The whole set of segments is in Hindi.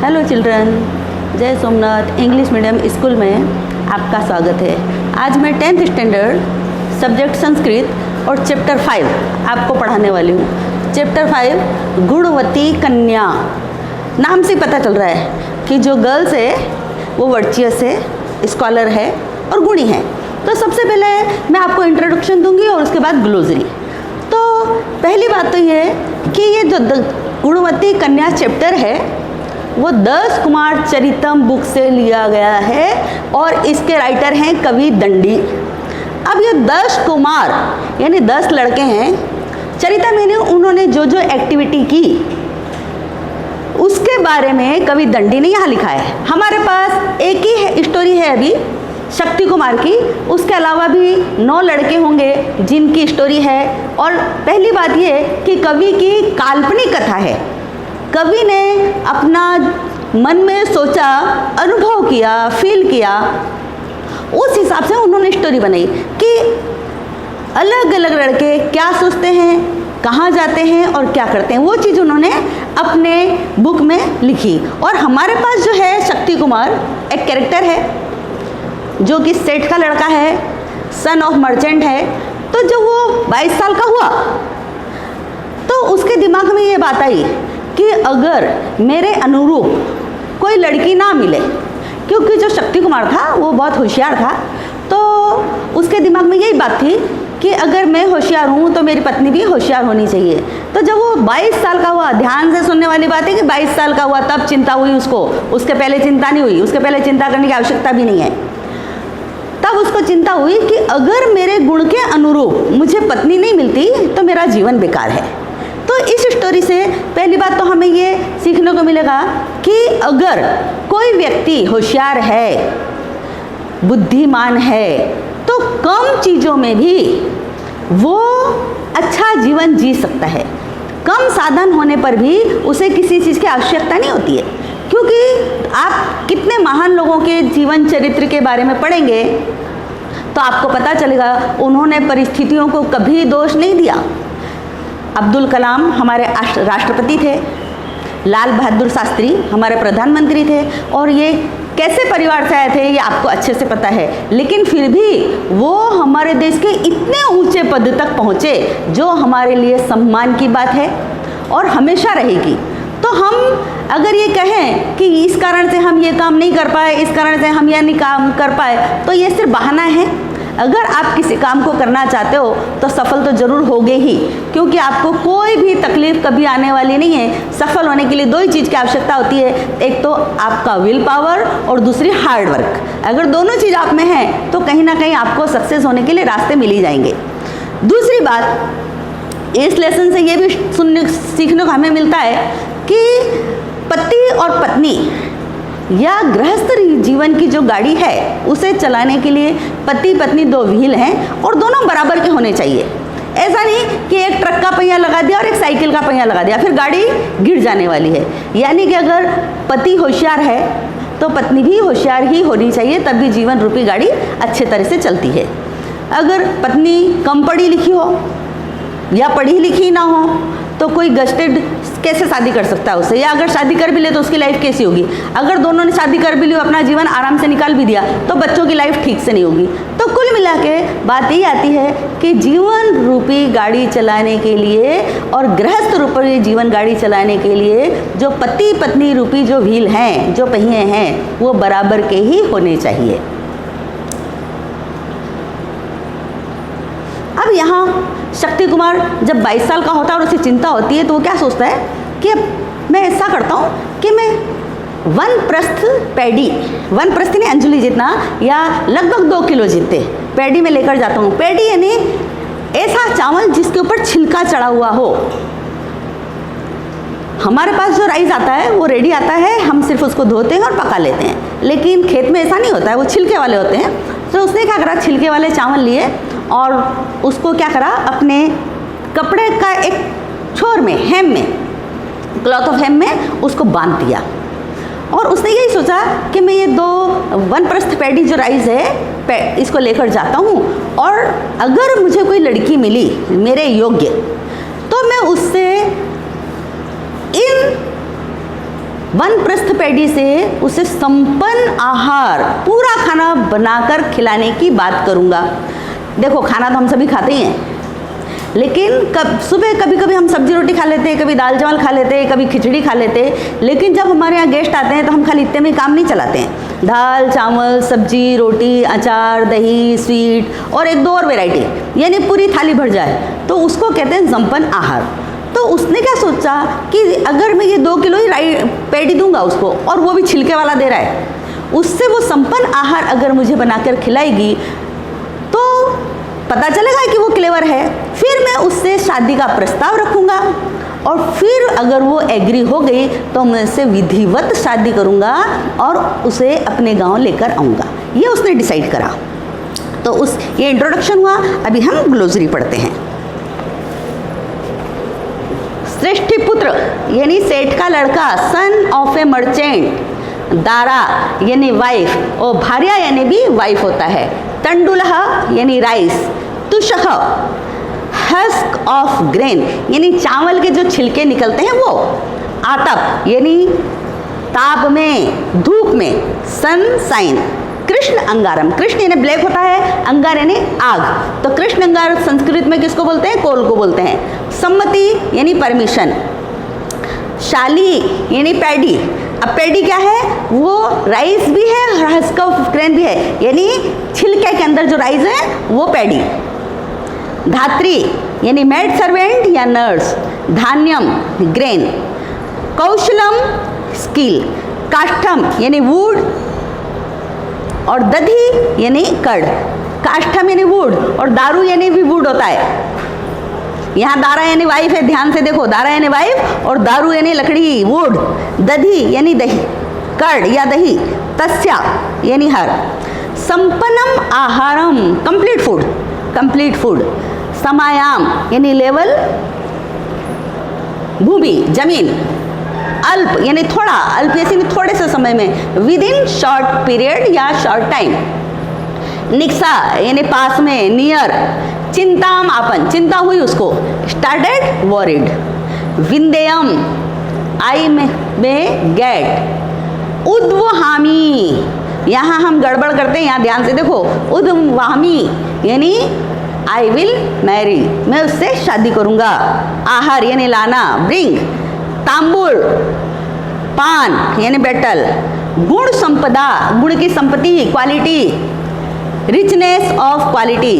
हेलो चिल्ड्रन, जय सोमनाथ इंग्लिश मीडियम स्कूल में आपका स्वागत है। आज मैं 10th स्टैंडर्ड सब्जेक्ट संस्कृत और चैप्टर 5 आपको पढ़ाने वाली हूँ। चैप्टर 5 गुणवती कन्या। नाम से पता चल रहा है कि जो गर्ल्स है वो वर्चियस है, स्कॉलर है और गुणी है। तो सबसे पहले मैं आपको इंट्रोडक्शन दूंगी और उसके बाद ग्लोसरी। तो पहली बात तो ये कि ये जो गुणवती कन्या चैप्टर है वो 10 कुमार चरितम बुक से लिया गया है और इसके राइटर हैं कवि दंडी। अब ये 10 कुमार यानी 10 लड़के हैं। चरितम यानी उन्होंने जो जो एक्टिविटी की उसके बारे में कवि दंडी ने यहाँ लिखा है। हमारे पास एक ही स्टोरी है अभी शक्ति कुमार की, उसके अलावा भी 9 लड़के होंगे जिनकी स्टोरी है। और पहली बात ये कि कवि की काल्पनिक कथा है। कवि ने अपना मन में सोचा, अनुभव किया, फील किया, उस हिसाब से उन्होंने स्टोरी बनाई कि अलग अलग लड़के क्या सोचते हैं, कहाँ जाते हैं और क्या करते हैं, वो चीज़ उन्होंने अपने बुक में लिखी। और हमारे पास जो है शक्ति कुमार एक कैरेक्टर है जो कि सेठ का लड़का है, सन ऑफ मर्चेंट है। तो जब वो 22 साल का हुआ तो उसके दिमाग में ये बात आई कि अगर मेरे अनुरूप कोई लड़की ना मिले, क्योंकि जो शक्ति कुमार था वो बहुत होशियार था, तो उसके दिमाग में यही बात थी कि अगर मैं होशियार हूँ तो मेरी पत्नी भी होशियार होनी चाहिए। तो जब वो 22 साल का हुआ, ध्यान से सुनने वाली बात है कि 22 साल का हुआ तब चिंता हुई उसको, उसके पहले चिंता नहीं हुई, उसके पहले चिंता करने की आवश्यकता भी नहीं है। तब उसको चिंता हुई कि अगर मेरे गुण के अनुरूप मुझे पत्नी नहीं मिलती तो मेरा जीवन बेकार है। तो इस स्टोरी से पहली बात तो हमें ये सीखने को मिलेगा कि अगर कोई व्यक्ति होशियार है, बुद्धिमान है, तो कम चीज़ों में भी वो अच्छा जीवन जी सकता है। कम साधन होने पर भी उसे किसी चीज़ की आवश्यकता नहीं होती है, क्योंकि आप कितने महान लोगों के जीवन चरित्र के बारे में पढ़ेंगे तो आपको पता चलेगा उन्होंने परिस्थितियों को कभी दोष नहीं दिया। अब्दुल कलाम हमारे राष्ट्रपति थे, लाल बहादुर शास्त्री हमारे प्रधानमंत्री थे, और ये कैसे परिवार से आए थे ये आपको अच्छे से पता है, लेकिन फिर भी वो हमारे देश के इतने ऊंचे पद तक पहुँचे जो हमारे लिए सम्मान की बात है और हमेशा रहेगी। तो हम अगर ये कहें कि इस कारण से हम ये काम नहीं कर पाए, इस कारण से हम यह नहीं काम कर पाए, तो ये सिर्फ बहाना है। अगर आप किसी काम को करना चाहते हो तो सफल तो जरूर होगे ही, क्योंकि आपको कोई भी तकलीफ कभी आने वाली नहीं है। सफल होने के लिए 2 ही चीज़ की आवश्यकता होती है, एक तो आपका विल पावर और दूसरी हार्ड वर्क। अगर दोनों चीज़ आप में हैं तो कहीं ना कहीं आपको सक्सेस होने के लिए रास्ते मिल ही जाएंगे। दूसरी बात, इस लेसन से ये भी सीखने को हमें मिलता है कि पति और पत्नी या गृहस्थ जीवन की जो गाड़ी है उसे चलाने के लिए पति पत्नी 2 व्हील हैं और दोनों बराबर के होने चाहिए। ऐसा नहीं कि एक ट्रक का पहिया लगा दिया और एक साइकिल का पहिया लगा दिया, फिर गाड़ी गिर जाने वाली है। यानी कि अगर पति होशियार है तो पत्नी भी होशियार ही होनी चाहिए, तब भी जीवन रूपी गाड़ी अच्छे तरह से चलती है। अगर पत्नी कम पढ़ी लिखी हो या पढ़ी लिखी ना हो तो कोई गस्टेड कैसे शादी कर सकता है उससे, या अगर शादी कर भी ले तो उसकी लाइफ कैसी होगी। अगर दोनों ने शादी कर भी ली, अपना जीवन आराम से निकाल भी दिया, तो बच्चों की लाइफ ठीक से नहीं होगी। तो कुल मिला के बात यही आती है कि जीवन रूपी गाड़ी चलाने के लिए और गृहस्थ रूपी जीवन गाड़ी चलाने के लिए जो पति पत्नी रूपी जो व्हील हैं, जो पहिए हैं, वो बराबर के ही होने चाहिए। अब यहाँ शक्ति कुमार जब 22 साल का होता है और उसे चिंता होती है तो वो क्या सोचता है कि मैं ऐसा करता हूँ कि मैं 1 प्रस्थ पैडी, 1 प्रस्थ नहीं अंजुली जितना या लगभग 2 किलो जितने पैडी में लेकर जाता हूँ। पैडी यानी ऐसा चावल जिसके ऊपर छिलका चढ़ा हुआ हो। हमारे पास जो राइस आता है वो रेडी आता है, हम सिर्फ उसको धोते हैं और पका लेते हैं, लेकिन खेत में ऐसा नहीं होता है, वो छिलके वाले होते हैं। तो उसने क्या करा, छिलके वाले चावल लिए और उसको क्या करा, अपने कपड़े का एक छोर में, हेम में, क्लॉथ ऑफ हेम में उसको बांध दिया। और उसने यही सोचा कि मैं ये 1 प्रस्थ पैडी जो राइस है इसको लेकर जाता हूँ, और अगर मुझे कोई लड़की मिली मेरे योग्य तो मैं उससे इन वानप्रस्थ पैडी से उसे संपन्न आहार, पूरा खाना बनाकर खिलाने की बात करूँगा। देखो खाना तो हम सभी खाते ही हैं, लेकिन सुबह कभी कभी हम सब्जी रोटी खा लेते हैं, कभी दाल चावल खा लेते हैं, कभी खिचड़ी खा लेते हैं, लेकिन जब हमारे यहाँ गेस्ट आते हैं तो हम खाली इतने में काम नहीं चलाते हैं। दाल चावल सब्जी रोटी अचार दही स्वीट और एक दो और वैरायटी, यानी पूरी थाली भर जाए तो उसको कहते हैं संपन्न आहार। तो उसने क्या सोचा कि अगर मैं ये 2 किलो ही पैडी दूंगा उसको, और वो भी छिलके वाला दे रहा है, उससे वो संपन्न आहार अगर मुझे बनाकर खिलाएगी तो पता चलेगा कि वो क्लेवर है। फिर मैं उससे शादी का प्रस्ताव रखूँगा और फिर अगर वो एग्री हो गई तो मैं उससे विधिवत शादी करूँगा और उसे अपने गांव लेकर आऊँगा। ये उसने डिसाइड करा। तो ये इंट्रोडक्शन हुआ। अभी हम ग्लोसरी पढ़ते हैं। श्रेष्ठी पुत्र यानी सेठ का लड़का, son of A merchant, Dara यानी वाइफ, और भार्या यानी भी वाइफ होता है। तंडुलह यानी राइस, तुषह हस्क ऑफ ग्रेन यानी चावल के जो छिलके निकलते हैं वो, आतप यानी ताप में धूप में, सनसाइन। कृष्ण अंगारम, कृष्ण यानी ब्लैक होता है, अंगार यानी आग, तो कृष्ण अंगार संस्कृत में किसको बोलते हैं? कोल को बोलते हैं। सम्मति यानी परमिशन। शाली यानी पैडी। अब पैडी क्या है? वो राइस भी है और हस्क ऑफ ग्रेन भी है, यानी छिलके के अंदर जो राइस है वो पैडी। धात्री यानी मेड सर्वेंट या नर्स। धान्यम ग्रेन। कौशलम स्किल। काष्ठम यानी वुड और दधी यानी कर्ड। काष्ठम यानी वुड और दारू यानी भी वुड होता है। यहाँ दारा यानी वाइफ है, ध्यान से देखो, दारा यानी वाइफ और दारू यानी लकड़ी वुड। दधी यानी दही, कर्ड या दही। तस्या यानी हर। संपन्नम आहारम कंप्लीट फूड, कंप्लीट फूड। समायाम यानी लेवल, भूमि जमीन। अल्प यानी थोड़ा, अल्प यानी थोड़े से समय में, विद इन शॉर्ट पीरियड या शॉर्ट टाइम। निक्सा यानी पास में, नियर। चिंताम आपन, चिंता हुई उसको, स्टार्टेड वॉरिड। विंदेयम आई में गेट। उद्वहामी, यहाँ हम गड़बड़ करते हैं, यहाँ ध्यान से देखो। उद्वहामी यानी आई विल मैरी, मैं उससे शादी करूँगा। आहार यानी लाना, ब्रिंग। तांबुल पान यानी बैटल। गुण संपदा, गुण की संपत्ति, क्वालिटी, रिचनेस ऑफ क्वालिटी।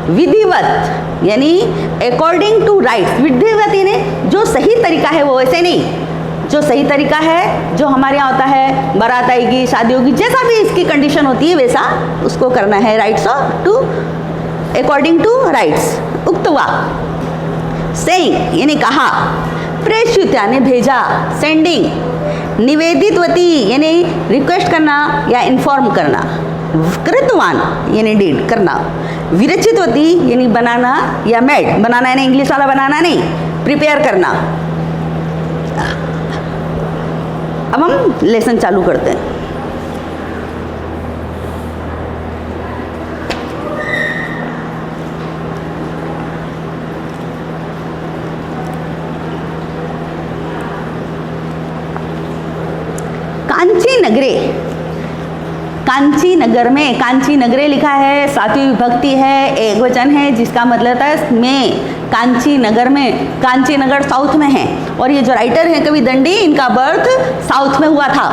विधिवत यानी अकॉर्डिंग टू राइट्स, विधिवत यानी जो सही तरीका है वो, ऐसे नहीं, जो सही तरीका है जो हमारे यहाँ होता है, बारात आएगी शादी होगी, जैसा भी इसकी कंडीशन होती है वैसा उसको करना है। Rights of to, according to rights. उक्तवा सेइंग यानी कहा। प्रेषित यानी भेजा, सेंडिंग। निवेदितवती यानी रिक्वेस्ट करना या इन्फॉर्म करना। कृतवान यानी डीड करना। विरचितवती यानी बनाना या मेड, बनाना यानी इंग्लिश वाला बनाना नहीं, प्रिपेयर करना। अब हम लेसन चालू करते हैं। कांची नगरे, कांची नगर में, कांची नगरे लिखा है, सातवीं विभक्ति है, एक वचन है, जिसका मतलब है में। कांची नगर में, कांची नगर साउथ में है, और ये जो राइटर हैं कवि दंडी, इनका बर्थ साउथ में हुआ था,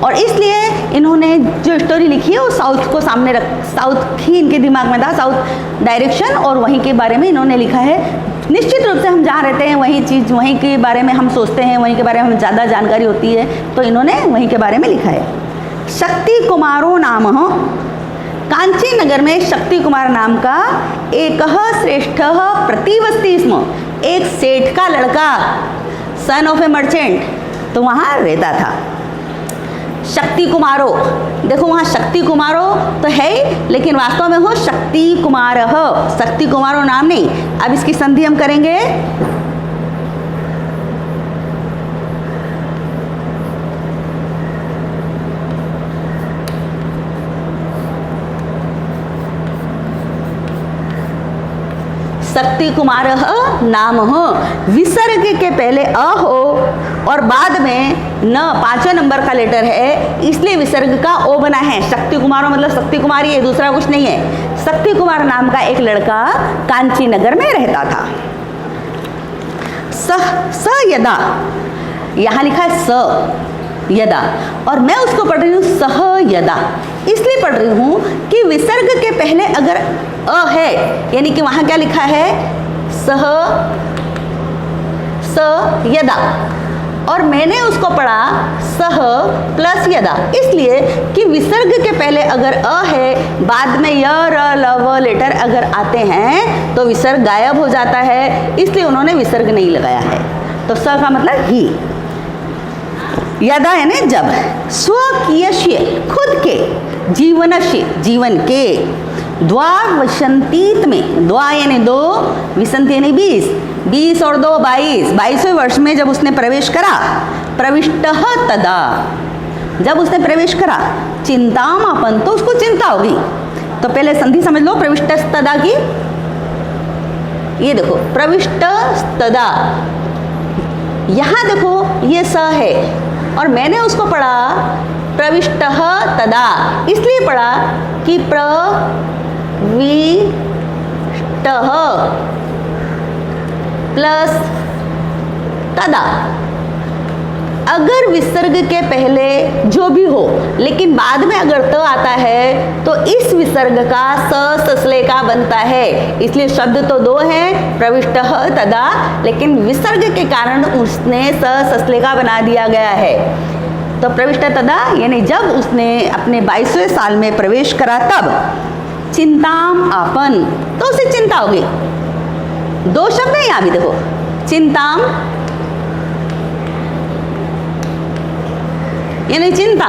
और इसलिए इन्होंने जो स्टोरी लिखी है वो साउथ को सामने रख, साउथ ही इनके दिमाग में था, साउथ डायरेक्शन, और वहीं के बारे में इन्होंने लिखा है। निश्चित रूप से हम जहाँ रहते हैं वही चीज़, वहीं के बारे में हम सोचते हैं, वहीं के बारे में हमें ज़्यादा जानकारी होती है, तो इन्होंने वहीं के बारे में लिखा है। शक्ति कुमारो नाम, कांची नगर में शक्ति कुमार नाम का एक श्रेष्ठ प्रतिवस्ती स्म, एक सेठ का लड़का, सन ऑफ ए मर्चेंट, तो वहाँ रहता था। शक्ति कुमारो, देखो वहाँ शक्ति कुमारो तो है, लेकिन वास्तव में हो शक्ति कुमार, शक्ति कुमारो नाम नहीं। अब इसकी संधि हम करेंगे। शक्ति कुमार नाम हो, विसर्ग के पहले अ हो और बाद में न 5वें नंबर का लेटर है, इसलिए विसर्ग का ओ बना है। शक्ति कुमार मतलब शक्ति कुमारी है, दूसरा कुछ नहीं है। शक्ति कुमार नाम का एक लड़का कांची नगर में रहता था। स यदा, यहाँ लिखा है स यदा, और मैं उसको पढ़ रही हूँ सह यदा। इसलिए पढ़ रही हूँ कि विसर्ग के पहले अगर अ है, यानी कि वहाँ क्या लिखा है, सह स यदा, और मैंने उसको पढ़ा सह प्लस यदा, इसलिए कि विसर्ग के पहले अगर अ है, बाद में य र ल व लेटर अगर आते हैं तो विसर्ग गायब हो जाता है, इसलिए उन्होंने विसर्ग नहीं लगाया है। तो स का मतलब ही, यदा यानी जब, स्वकीयस्य खुद के, जीवनस्य जीवन के, द्वावसंतीत में, द्वा यानी दो, विसंति यानी 20, 20 और 2 22, 22वें वर्ष में जब उसने प्रवेश करा, प्रविष्टः तदा, जब उसने प्रवेश करा, चिंतामापन, तो उसको चिंता होगी। तो पहले संधि समझ लो प्रविष्टस्तदा की, ये देखो प्रविष्टस्तदा, यहाँ देखो ये स है और मैंने उसको पढ़ा प्रविष्टः तदा, इसलिए पढ़ा कि प्रविष्टः प्लस तदा। अगर विसर्ग के पहले जो भी हो लेकिन बाद में अगर त आता है तो इस विसर्ग का स ससले का बनता है, इसलिए शब्द तो 2 है प्रविष्टः तदा, लेकिन विसर्ग के कारण उसने स ससले का बना दिया गया है। तो प्रविष्ट तदा यानी जब उसने अपने 22वें साल में प्रवेश करा तब, चिंताम आपन, तो उसे चिंता होगी। 2 शब्द है यहाँ भी देखो, चिंताम यानी चिंता,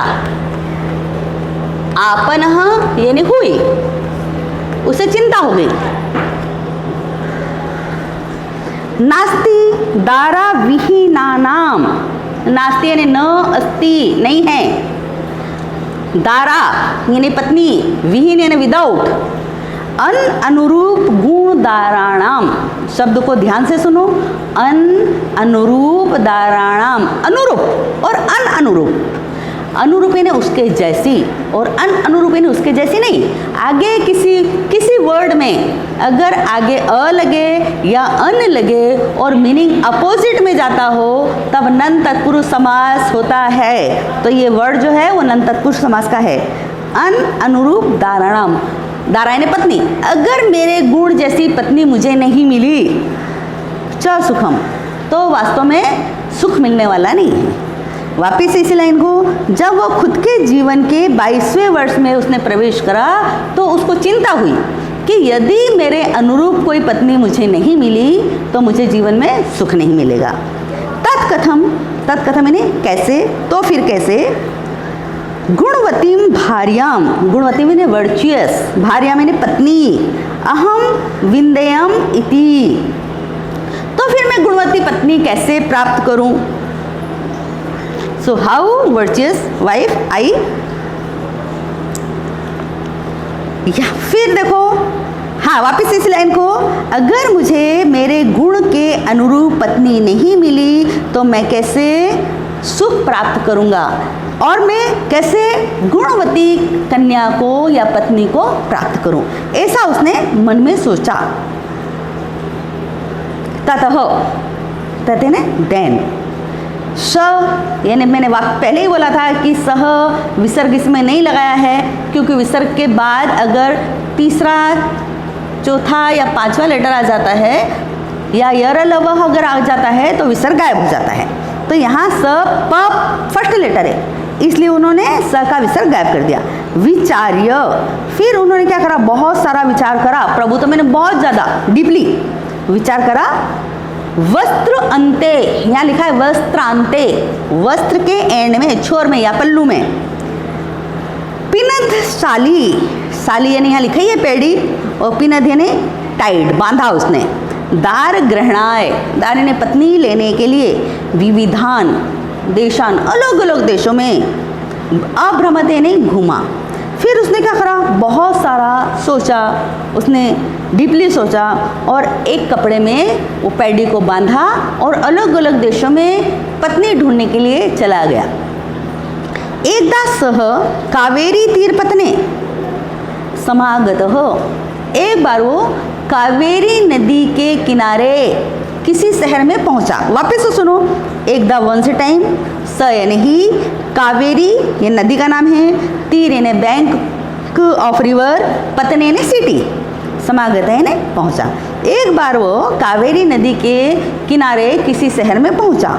आपन यानी हुई, उसे चिंता हो गई। नास्ति दारा विहीनानाम, नास्ति यानी न अस्ति नहीं है, दारा यानी पत्नी, विहीन यानी विदाउट, अन अनुरूप गुण दाराणाम, शब्द को ध्यान से सुनो, अन अनुरूप दाराणाम, अनुरूप और अन अनुरूप, अनुरूप यानी उसके जैसी और अन अनुरूप यानी उसके जैसी नहीं। आगे किसी वर्ड में अगर आगे अ लगे या अन लगे और मीनिंग अपोजिट में जाता हो तब नन तत्पुरुष समास होता है। तो ये वर्ड जो है वो नन तत्पुरुष समास का है। अन अनुरूप दाराणाम, दारा यानी पत्नी, अगर मेरे गुण जैसी पत्नी मुझे नहीं मिली, च सुखम, तो वास्तव में सुख मिलने वाला नहीं है। वापिस इसी लाइन को, जब वो खुद के जीवन के 22वें वर्ष में उसने प्रवेश करा तो उसको चिंता हुई कि यदि मेरे अनुरूप कोई पत्नी मुझे नहीं मिली तो मुझे जीवन में सुख नहीं मिलेगा। तत्कथम, तत्कथम यानी कैसे, तो फिर कैसे, गुणवतीम भार्याम, गुणवती यानी वर्चुअस, भार्याम यानी पत्नी, अहम विंदेयम इति, तो फिर मैं गुणवती पत्नी कैसे प्राप्त करूं। सो हाउ वर्चुअस वाइफ आई, या फिर देखो, हाँ वापिस इस लाइन को, अगर मुझे मेरे गुण के अनुरूप पत्नी नहीं मिली तो मैं कैसे सुख प्राप्त करूंगा और मैं कैसे गुणवती कन्या को या पत्नी को प्राप्त करूं, ऐसा उसने मन में सोचा। ततः, तथे ने देन, स यानी मैंने पहले ही बोला था कि सह विसर्ग इसमें नहीं लगाया है, क्योंकि विसर्ग के बाद अगर तीसरा, चौथा या 5वां लेटर आ जाता है या यर लव अगर आ जाता है तो विसर्ग गायब हो जाता है। तो यहाँ स प फर्स्ट लेटर है, इसलिए उन्होंने स का विसर्ग गायब कर दिया। विचार्य, फिर उन्होंने क्या करा, बहुत सारा विचार करा। प्रभु तो मैंने बहुत ज़्यादा डीपली विचार करा। वस्त्र अंते, यहाँ लिखा है वस्त्रांते, वस्त्र के एंड में, छोर में या पल्लू में। पिनद साली, साली यानी यहाँ लिखा है पेड़ी, और पिनद यानी टाइड, बांधा उसने। दार ग्रहणाय, दार यानी पत्नी लेने के लिए। विविधान देशान, अलग अलग देशों में। अभ्रमते यानी घूमा। फिर उसने क्या करा, बहुत सारा सोचा, उसने डीपली सोचा और एक कपड़े में वो पैडी को बांधा और अलग अलग देशों में पत्नी ढूंढने के लिए चला गया। एकदा सह कावेरी तीरपतने समागतः, एक बार वो कावेरी नदी के किनारे किसी शहर में पहुंचा। वापस से सुनो, एकदा वंस टाइम, स यानी ही, कावेरी ये नदी का नाम है, तीर यानी बैंक ऑफ रिवर, पतने यानी सिटी, समागत है यानी पहुंचा। एक बार वो कावेरी नदी के किनारे किसी शहर में पहुंचा।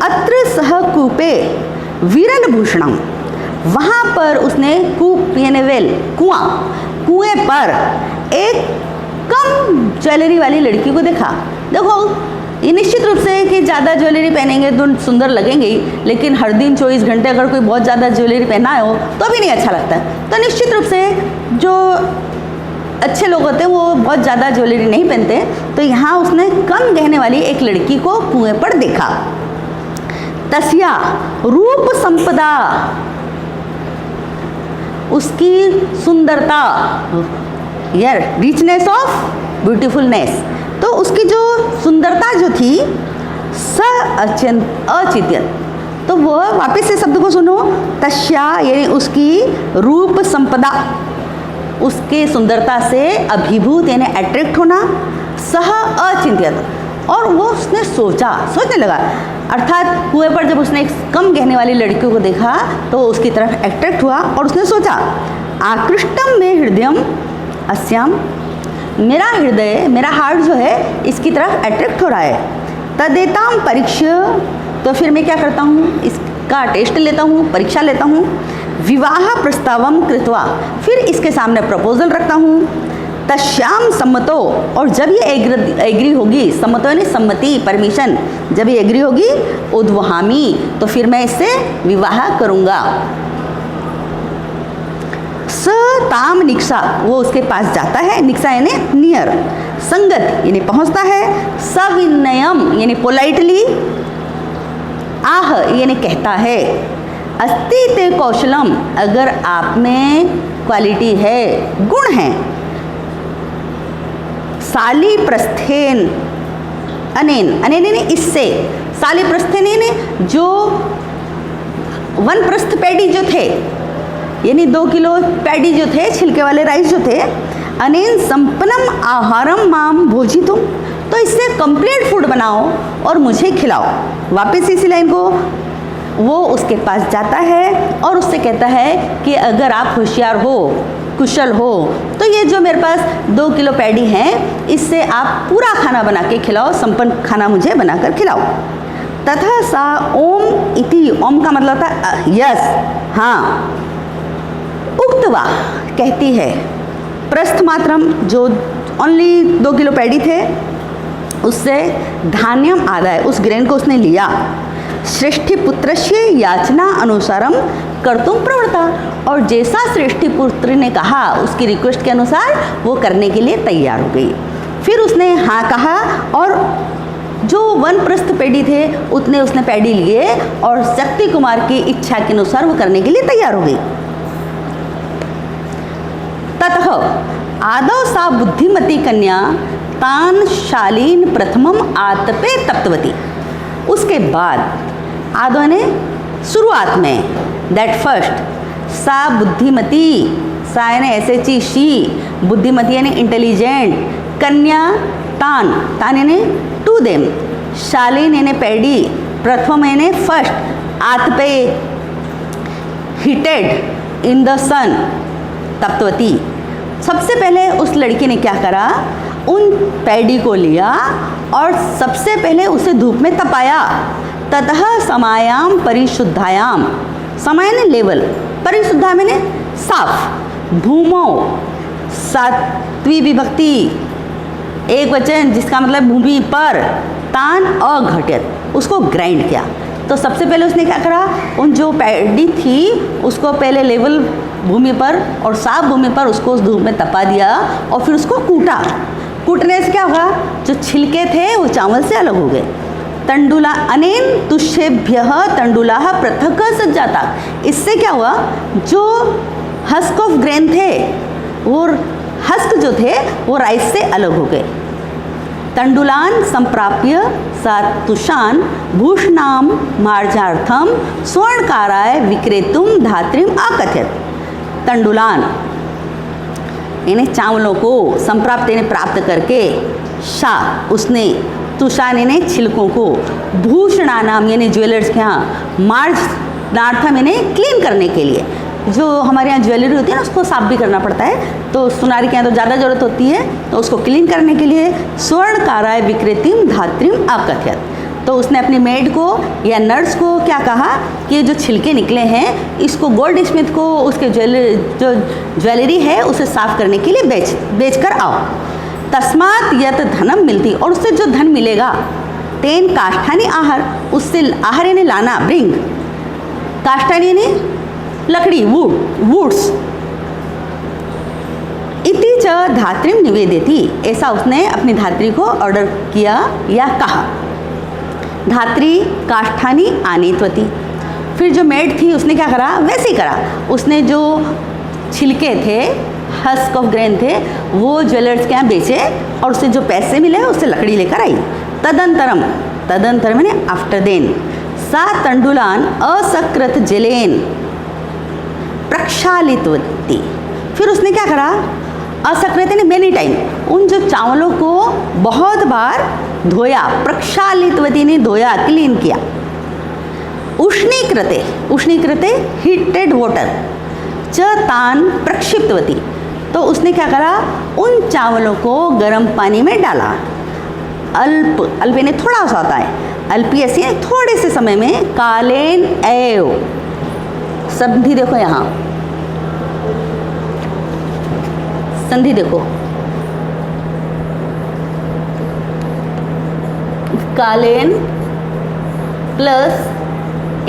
अत्र सह कूपे विरल भूषणम, वहाँ पर उसने कूप यानी वेल, कुआं, कुएं पर एक कम ज्वेलरी वाली लड़की को देखा। देखो ये निश्चित रूप से कि ज़्यादा ज्वेलरी पहनेंगे तो सुंदर लगेंगे ही, लेकिन हर दिन 24 घंटे अगर कोई बहुत ज़्यादा ज्वेलरी पहना हो तो भी नहीं अच्छा लगता है। तो निश्चित रूप से जो अच्छे लोग होते हैं वो बहुत ज़्यादा ज्वेलरी नहीं पहनते। तो यहाँ उसने कम गहने वाली एक लड़की को कुएं पर देखा। तस्या रूप संपदा, उसकी सुंदरता, यार रिचनेस ऑफ ब्यूटीफुलनेस, तो उसकी जो सुंदरता जो थी, स अचिंत्यत, तो वह वापस से शब्द को सुनो, तस्या यानी उसकी रूप संपदा, उसके सुंदरता से अभिभूत यानी अट्रैक्ट होना, सह अचिंत्यत, और वो उसने सोचा, सोचने लगा, अर्थात कुएं पर जब उसने एक कम गहने वाली लड़की को देखा तो उसकी तरफ अट्रैक्ट हुआ और उसने सोचा, आकृष्टम में हृदयम अस्याम, मेरा हृदय, मेरा हार्ट जो है इसकी तरफ अट्रैक्ट हो रहा है। तदेताम परीक्षा, तो फिर मैं क्या करता हूँ, इसका टेस्ट लेता हूँ, परीक्षा लेता हूँ। विवाह प्रस्तावम कृत्वा, फिर इसके सामने प्रपोजल रखता हूँ। तस्याम सम्मतो, और जब ये एग्री होगी, सम्मतो यानी सम्मति, परमिशन, जब ये एग्री होगी, उद्वहामी, तो फिर मैं इससे विवाह करूँगा। स ताम निक्षा, वो उसके पास जाता है, निक्षा यानी नियर, संगत यानी पहुंचता है, सविनयम यानी पोलाइटली, आह यानी कहता है, अस्ति ते कौशलम, अगर आप में क्वालिटी है, गुण है, साली प्रस्थेन अनेन, अनेन यानी इससे, साली प्रस्थेन यानी जो वन प्रस्थ पैडी जो थे, यानी 2 किलो पैडी जो थे, छिलके वाले राइस जो थे, अनेन संपन्नम आहारम माम भोजितुम, तो इससे कंप्लीट फूड बनाओ और मुझे खिलाओ। वापस इसी लाइन को, वो उसके पास जाता है और उससे कहता है कि अगर आप होशियार हो, कुशल हो, तो ये जो मेरे पास 2 किलो पैडी हैं, इससे आप पूरा खाना बना के खिलाओ, संपन्न खाना मुझे बनाकर खिलाओ। तथा सा ओम इति, ओम का मतलब था यस, हाँ, उक्तवा कहती है, प्रस्थ मात्रम, जो ओनली 2 किलो पैडी थे, उससे धान्यम आदाय, उस ग्रेन को उसने लिया, श्रेष्ठी पुत्रस्य याचना अनुसारम कर्तुम प्रवृत्ता, और जैसा श्रेष्ठी पुत्र ने कहा उसकी रिक्वेस्ट के अनुसार वो करने के लिए तैयार हो गई। फिर उसने हाँ कहा और जो वन प्रस्थ पैडी थे उतने उसने पैडी लिए और शक्ति कुमार की इच्छा के अनुसार वो करने के लिए तैयार हो गई। ततः आदौ सा बुद्धिमती कन्या तान शालीन प्रथमम आतपे तप्तवती, उसके बाद आदौ ने शुरुआत में, दैट फर्स्ट, सा बुद्धिमती, सा यानी SHE शी, बुद्धिमती यानी इंटेलिजेंट, कन्या तान, तान यानी टू देम, शालीन यानी पैडी, प्रथम यानी फर्स्ट, आतपे हीटेड इन द सन, तप्तवती, सबसे पहले उस लड़की ने क्या करा, उन पैडी को लिया और सबसे पहले उसे धूप में तपाया। ततः समायाम परिशुद्धायाम, समय ने लेवल, परिशुद्धा में ने साफ, भूमो सात्वी विभक्ति एक वचन जिसका मतलब भूमि पर, तान अघटित, उसको ग्राइंड किया। तो सबसे पहले उसने क्या करा, उन जो पैडी थी उसको पहले लेवल भूमि पर और साफ भूमि पर उसको उस धूप में तपा दिया और फिर उसको कूटा। कूटने से क्या हुआ, जो छिलके थे वो चावल से अलग हो गए। तंडुला अनेन तुष्येभ्यः तंडुलाः पृथक् सज्जाता, इससे क्या हुआ, जो हस्क ऑफ ग्रेन थे, वो हस्क जो थे वो राइस से अलग हो गए। तंडुलान संप्राप्य सातुषान भूषणाम मार्जार्थम स्वर्णकाराय विक्रेतुम धात्रीम आकथयत। तंडुलान यानी चावलों को, संप्राप्त यानी प्राप्त करके, शाह उसने, तुषान यानी छिलकों को, भूषणानाम यानी ज्वेलर्स के यहाँ, मार्जनार्थम यानी क्लीन करने के लिए, जो हमारे यहाँ ज्वेलरी होती है ना उसको साफ भी करना पड़ता है, तो सुनार के यहाँ तो ज़्यादा ज़रूरत होती है, तो उसको क्लीन करने के लिए स्वर्णकाराय विक्रेतिम धात्रीम आकथयत। तो उसने अपनी मेड को या नर्स को क्या कहा कि ये जो छिलके निकले हैं इसको गोल्ड स्मिथ को उसके जो ज्वेलरी है उसे साफ करने के लिए बेच कर आओ। तस्मात यत धनम मिलती, और उससे जो धन मिलेगा, तेन काष्ठानी आहार, उससे आहार यानी लाना, ब्रिंग, काष्ठानी यानी लकड़ी, वुड्स, इति च धात्रीम निवेदिती, ऐसा उसने अपनी धात्री को ऑर्डर किया या कहा। धात्री काष्ठानी आनीत्वती, फिर जो मेड थी उसने क्या करा, वैसे ही करा, उसने जो छिलके थे, हस्क ऑफ ग्रेन थे, वो ज्वेलर्स के यहाँ बेचे और उससे जो पैसे मिले उससे लकड़ी लेकर आई। तदंतरम मैंने आफ्टर देन, सा तंडुलान असकृत जलेन प्रक्षालितवती, फिर उसने क्या करा, असकृत यानी मेनी टाइम, उन जो चावलों को बहुत बार धोया, प्रक्षालितवती ने धोया, क्लीन किया। उष्णीकृते हीटेड वाटर च तान प्रक्षिप्तवती, तो उसने क्या करा, उन चावलों को गर्म पानी में डाला। अल्प यानी थोड़ा सा होता है, अल्पी ऐसी थोड़े से समय में, कालेन एव, संधि देखो यहाँ, संधि देखो, कालेन प्लस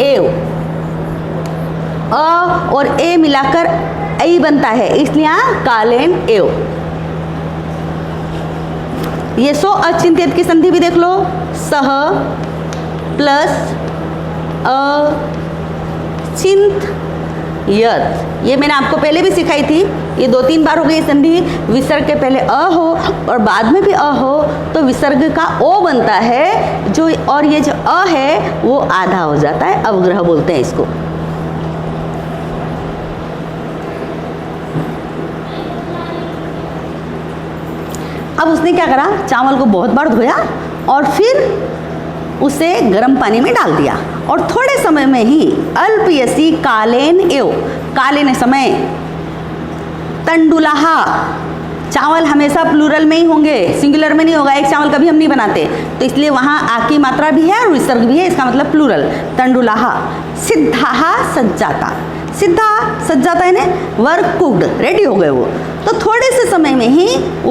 एव, अ और ए मिलाकर ऐ बनता है, इसलिए यहाँ कालेन एव। ये सो अचिंत्यत की संधि भी देख लो, सह प्लस अचिंत यत, ये मैंने आपको पहले भी सिखाई थी, ये 2-3 बार हो गई संधि। विसर्ग के पहले अ हो और बाद में भी अ हो तो विसर्ग का ओ बनता है जो, और ये जो अ है वो आधा हो जाता है, अवग्रह बोलते हैं इसको। अब उसने क्या करा, चावल को बहुत बार धोया और फिर उसे गर्म पानी में डाल दिया और थोड़े समय में ही अल्पयसी कालेन एव, कालेन समय, तंडुलाहा, चावल हमेशा प्लूरल में ही होंगे, सिंगुलर में नहीं होगा, एक चावल कभी हम नहीं बनाते, तो इसलिए वहाँ आ की मात्रा भी है और विसर्ग भी है, इसका मतलब प्लूरल। तंडुलाहा सिद्धाहा सज्जाता, सिद्धा सज्जाता है ना, वर्क कुक्ड, रेडी हो गए वो, तो थोड़े से समय में ही वो